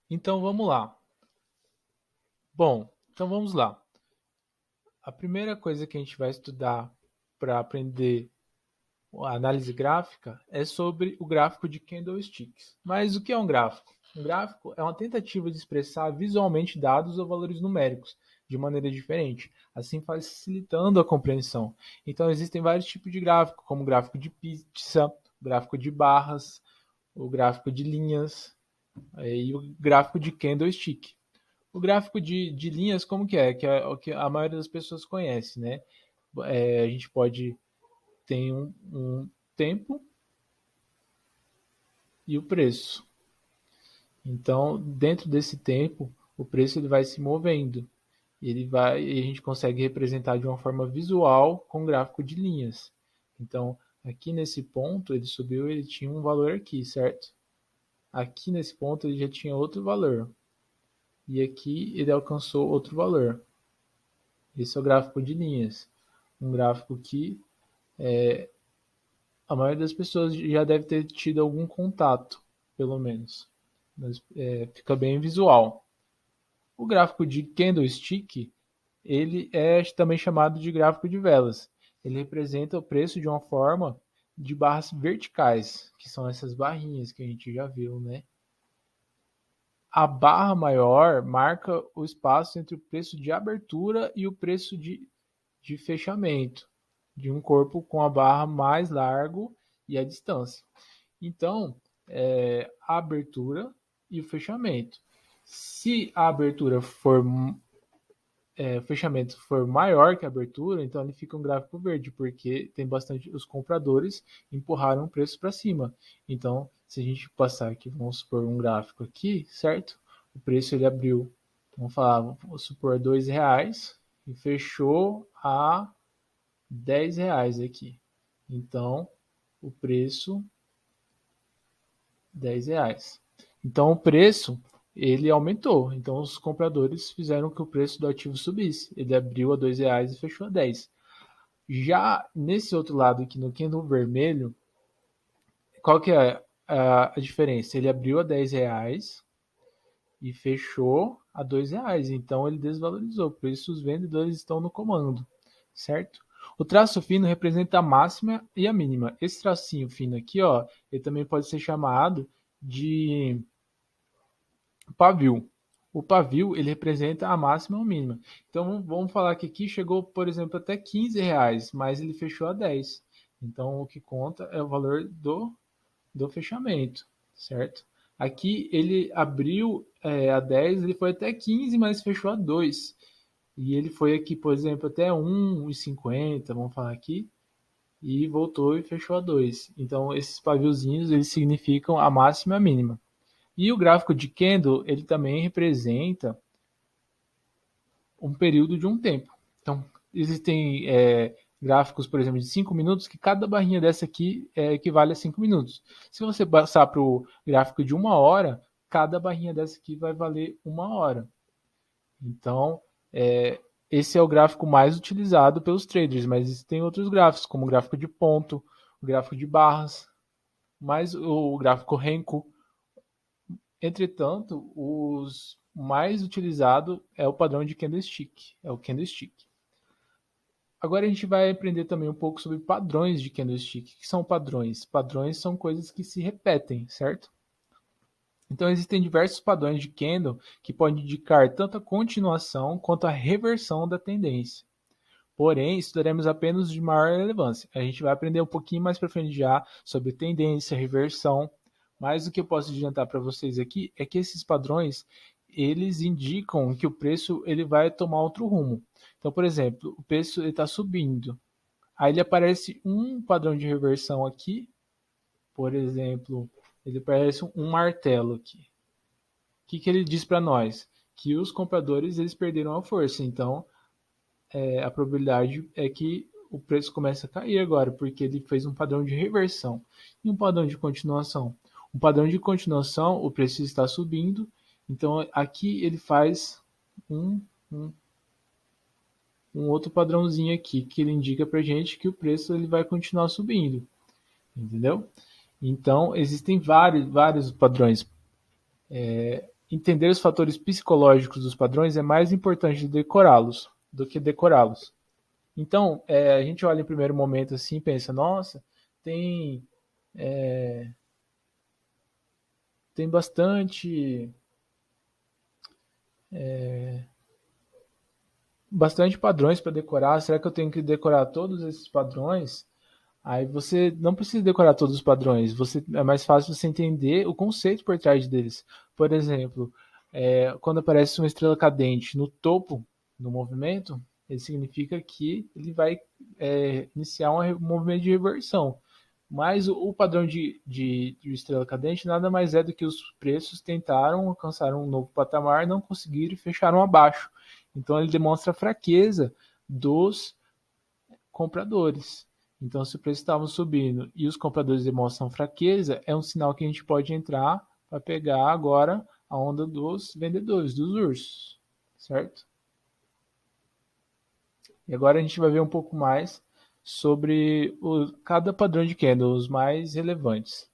Então vamos lá. Bom, então vamos lá. A primeira coisa que a gente vai estudar para aprender a análise gráfica é sobre o gráfico de candlesticks. Mas o que é um gráfico? Um gráfico é uma tentativa de expressar visualmente dados ou valores numéricos de maneira diferente, assim facilitando a compreensão. Então existem vários tipos de gráfico, como o gráfico de pizza, o gráfico de barras, o gráfico de linhas e o gráfico de candlestick. O gráfico de linhas, como que é? Que é o que a maioria das pessoas conhece, né? A gente pode ter um tempo e o preço. Então, dentro desse tempo, o preço ele vai se movendo. E a gente consegue representar de uma forma visual com gráfico de linhas. Então, aqui nesse ponto, ele subiu, ele tinha um valor aqui, certo? Aqui nesse ponto, ele já tinha outro valor. E aqui ele alcançou outro valor. Esse é o gráfico de linhas. Um gráfico que a maioria das pessoas já deve ter tido algum contato, pelo menos. Mas, fica bem visual. O gráfico de candlestick, ele é também chamado de gráfico de velas. Ele representa o preço de uma forma de barras verticais, que são essas barrinhas que a gente já viu, né? A barra maior marca o espaço entre o preço de abertura e o preço de fechamento de um corpo com a barra mais largo e a distância. Então, a abertura e o fechamento. Se a abertura for o fechamento for maior que a abertura, então ele fica um gráfico verde, porque tem bastante os compradores empurraram o preço para cima. Então, se a gente passar aqui, vamos supor um gráfico aqui, certo? O preço ele abriu, vamos falar, vamos supor R$ 2 e fechou a R$ 10 aqui. Então, o preço R$ 10. Então, o preço ele aumentou. Então, os compradores fizeram que o preço do ativo subisse. Ele abriu a R$ 2 e fechou a 10. Já nesse outro lado aqui, no candle vermelho, qual que é a diferença? Ele abriu a R$ 10 e fechou a R$ 2. Então, ele desvalorizou. Por isso, os vendedores estão no comando, certo? O traço fino representa a máxima e a mínima. Esse tracinho fino aqui, ó, ele também pode ser chamado de pavio. O pavio ele representa a máxima ou mínima. Então vamos falar que aqui chegou, por exemplo, até R$ 15, mas ele fechou a 10. Então o que conta é o valor do fechamento, certo? Aqui ele abriu a 10, ele foi até 15, mas fechou a 2. E ele foi aqui, por exemplo, até 1,50, vamos falar aqui, e voltou e fechou a 2. Então esses paviozinhos eles significam a máxima e a mínima. E o gráfico de candle, ele também representa um período de um tempo. Então, existem gráficos, por exemplo, de 5 minutos, que cada barrinha dessa aqui equivale a 5 minutos. Se você passar para o gráfico de 1 hora, cada barrinha dessa aqui vai valer 1 hora. Então, esse é o gráfico mais utilizado pelos traders, mas existem outros gráficos, como o gráfico de ponto, o gráfico de barras, mas o gráfico Renko. Entretanto, os mais utilizado é o padrão de candlestick, é o candlestick. Agora a gente vai aprender também um pouco sobre padrões de candlestick. O que são padrões? Padrões são coisas que se repetem, certo? Então existem diversos padrões de candle que podem indicar tanto a continuação quanto a reversão da tendência. Porém, estudaremos apenas os de maior relevância. A gente vai aprender um pouquinho mais para frente já sobre tendência, reversão. Mas o que eu posso adiantar para vocês aqui é que esses padrões eles indicam que o preço ele vai tomar outro rumo. Então, por exemplo, o preço está subindo. Aí ele aparece um padrão de reversão aqui. Por exemplo, ele aparece um martelo aqui. O que ele diz para nós? Que os compradores eles perderam a força. Então, a probabilidade é que o preço comece a cair agora, porque ele fez um padrão de reversão e um padrão de continuação. Um padrão de continuação, o preço está subindo, então aqui ele faz um, um, um outro padrãozinho aqui, que ele indica para gente que o preço ele vai continuar subindo, entendeu? Então existem vários padrões. entender os fatores psicológicos dos padrões é mais importante decorá-los do que decorá-los. Então, a gente olha em primeiro momento assim e pensa, nossa, tem, tem bastante padrões para decorar. Será que eu tenho que decorar todos esses padrões? Aí você não precisa decorar todos os padrões. É mais fácil você entender o conceito por trás deles. Por exemplo, quando aparece uma estrela cadente no topo do movimento, ele significa que ele vai iniciar um movimento de reversão. Mas o padrão de estrela cadente nada mais é do que os preços tentaram alcançar um novo patamar, não conseguiram e fecharam abaixo. Então ele demonstra a fraqueza dos compradores. Então, se o preço estava subindo e os compradores demonstram fraqueza, é um sinal que a gente pode entrar para pegar agora a onda dos vendedores, dos ursos, certo? E agora a gente vai ver um pouco mais sobre cada padrão de candle, os mais relevantes.